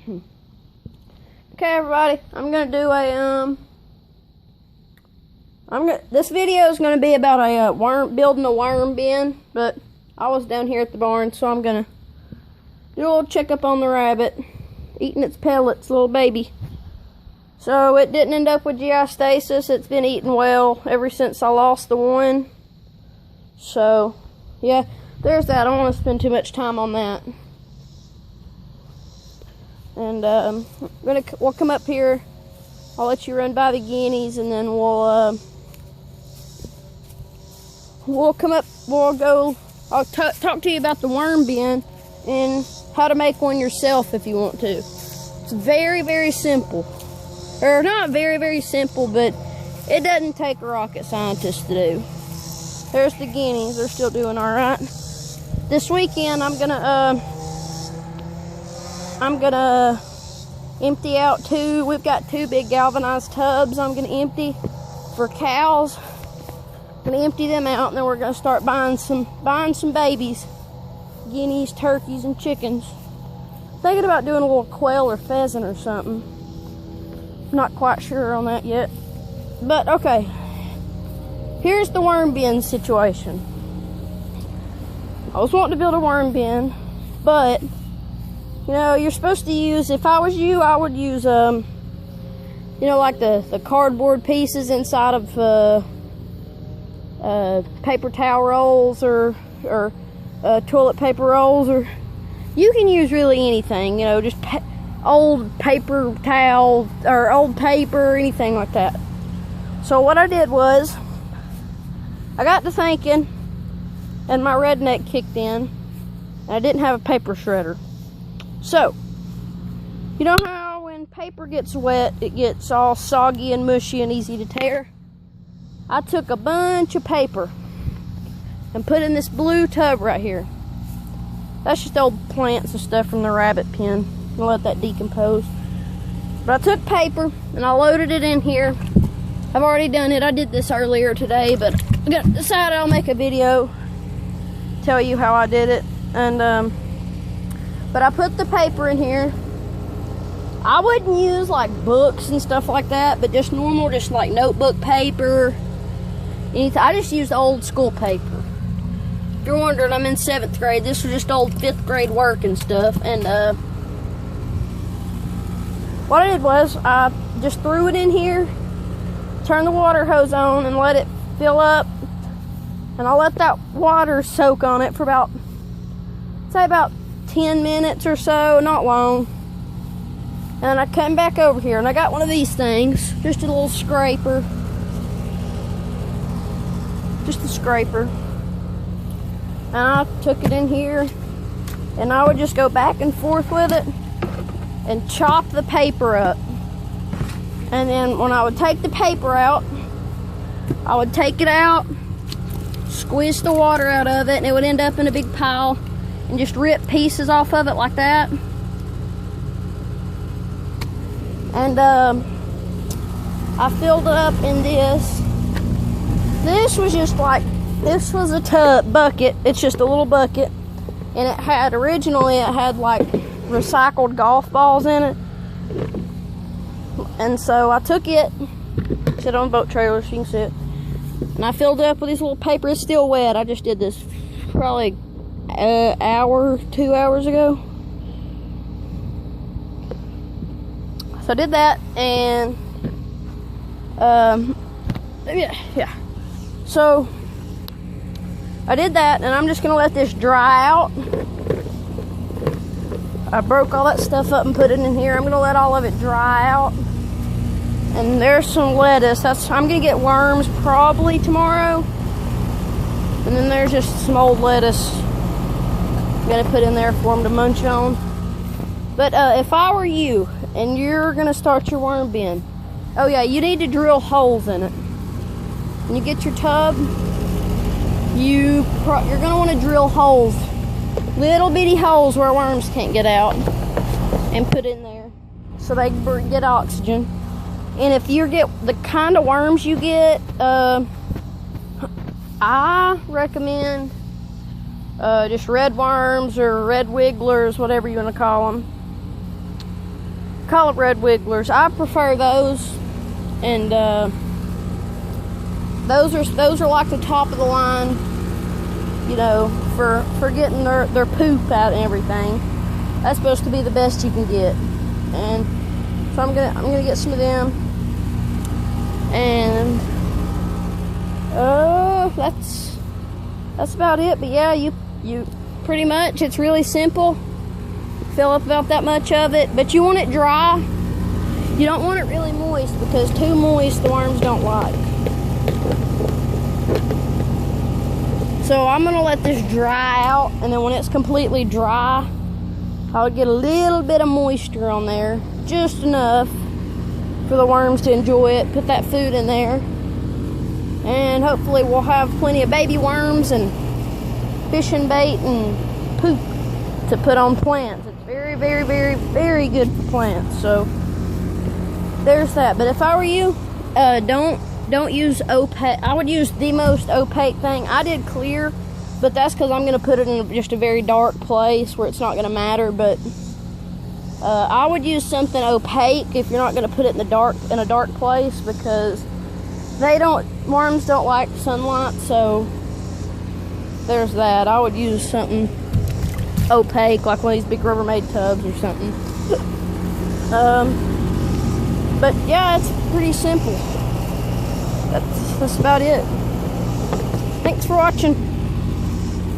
Okay, everybody, I'm gonna do this video is gonna be about building a worm bin, but I was down here at the barn, so I'm gonna do a little checkup on the rabbit, eating its pellets, little baby. So it didn't end up with GI stasis. It's been eating well ever since I lost the one. So yeah, there's that. I don't want to spend too much time on that. And we'll come up here. I'll let you run by the guineas, and then we'll come up. I'll talk to you about the worm bin and how to make one yourself if you want to. It's very, very simple. Or not very, very simple, but it doesn't take a rocket scientist to do. There's the guineas. They're still doing all right. This weekend, I'm gonna empty out we've got 2 big galvanized tubs I'm gonna empty for cows. I'm gonna empty them out, and then we're gonna start buying some babies, guineas, turkeys, and chickens. Thinking about doing a little quail or pheasant or something. Not quite sure on that yet. But okay, here's the worm bin situation. I was wanting to build a worm bin, but you know, you're supposed to use, if I was you, I would use, you know, like the cardboard pieces inside of paper towel rolls or toilet paper rolls, or you can use really anything, you know, just old paper towel or old paper or anything like that. So what I did was, I got to thinking, and my redneck kicked in, and I didn't have a paper shredder. So, you know how when paper gets wet, it gets all soggy and mushy and easy to tear? I took a bunch of paper and put in this blue tub right here. That's just old plants and stuff from the rabbit pen. I'll let that decompose. But I took paper and I loaded it in here. I've already done it. I did this earlier today, but I decided I'll make a video, tell you how I did it. And but I put the paper in here. I wouldn't use like books and stuff like that, but just normal, just like notebook paper. Anything. I just used old school paper. If you're wondering, I'm in 7th grade. This was just old 5th grade work and stuff. And what I did was I just threw it in here, turned the water hose on, and let it fill up. And I let that water soak on it for about 10 minutes or so, not long. And I came back over here and I got one of these things, just a little scraper. Just a scraper. And I took it in here and I would just go back and forth with it and chop the paper up. And then when I would take the paper out, I would take it out, squeeze the water out of it, and it would end up in a big pile, and just rip pieces off of it like that. And I filled it up in this. This was just like, this was a bucket. It's just a little bucket. And originally it had like recycled golf balls in it. And so I took it, sit on a boat trailer so you can see it. And I filled it up with this little paper. It's still wet. I just did this probably hour, 2 hours ago. So I did that, and yeah. So I did that, and I'm just gonna let this dry out. I broke all that stuff up and put it in here. I'm gonna let all of it dry out. And there's some lettuce. I'm gonna get worms probably tomorrow. And then there's just some old lettuce I'm gonna put in there for them to munch on. But if I were you and you're gonna start your worm bin, oh yeah, you need to drill holes in it. When you get your tub, you're gonna want to drill holes, little bitty holes where worms can't get out, and put in there so they can get oxygen. And if you get the kind of worms you get, I recommend just red worms or red wigglers, whatever you want to call them. call it red wigglers. I prefer those, and those are like the top of the line, you know, for getting their poop out and everything. That's supposed to be the best you can get, and so I'm gonna get some of them, and that's about it. But yeah, you pretty much, it's really simple. Fill up about that much of it, but you want it dry. You don't want it really moist, because too moist the worms don't like. So I'm gonna let this dry out, and then when it's completely dry, I'll get a little bit of moisture on there, just enough for the worms to enjoy it. Put that food in there, and hopefully we'll have plenty of baby worms and fishing bait and poop to put on plants. It's very, very, very, very good for plants. So there's that. But if I were you, don't use opaque. I would use the most opaque thing. I did clear, but that's because I'm going to put it in just a very dark place where it's not going to matter. But I would use something opaque if you're not going to put it in a dark place, because worms don't like sunlight. So there's that. I would use something opaque, like one of these big Rubbermaid tubs or something. But yeah, it's pretty simple. That's about it. Thanks for watching.